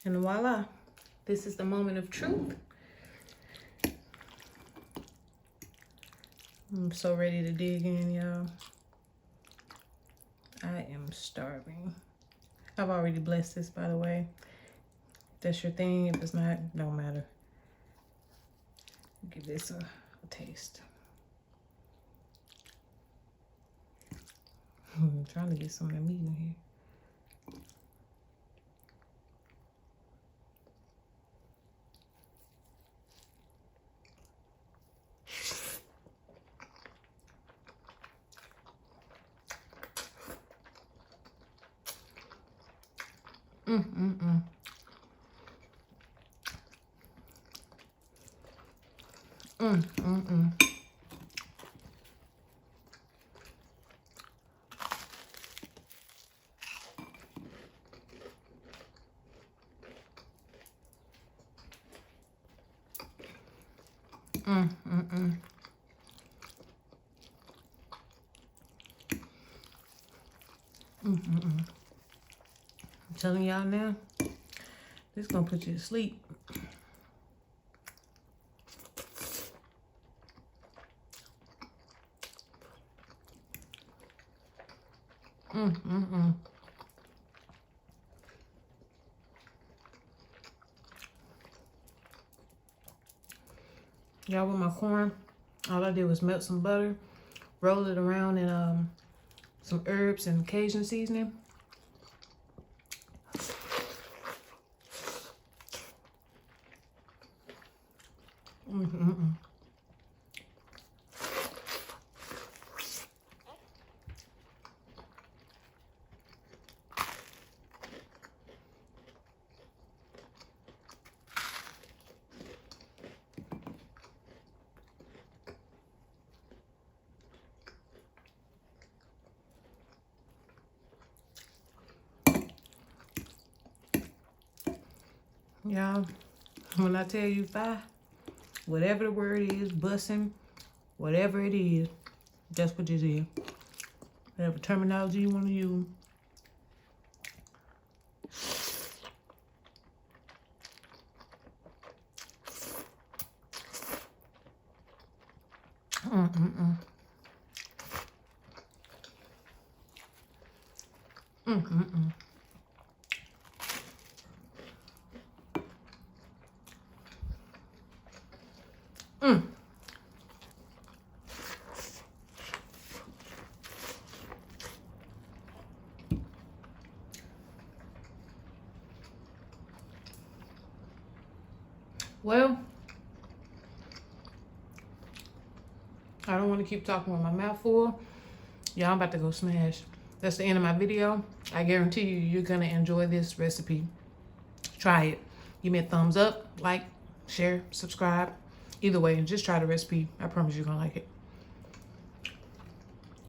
And voila, this is the moment of truth. I'm so ready to dig in, y'all. I am starving. I've already blessed this, by the way. If that's your thing. If it's not, don't matter. Give this a taste. I'm trying to get some of the meat in here. Mm. I'm telling y'all now, this gonna put you to sleep. Y'all, with my corn, all I did was melt some butter, roll it around in some herbs and Cajun seasoning. Y'all, when I tell you bye, whatever the word is, bussing, whatever it is, that's what this is. Whatever terminology you want to use. Well, I don't want to keep talking with my mouth full. Y'all, I'm about to go smash. That's the end of my video. I guarantee you, you're going to enjoy this recipe. Try it. Give me a thumbs up, like, share, subscribe. Either way, just try the recipe. I promise you're going to like it.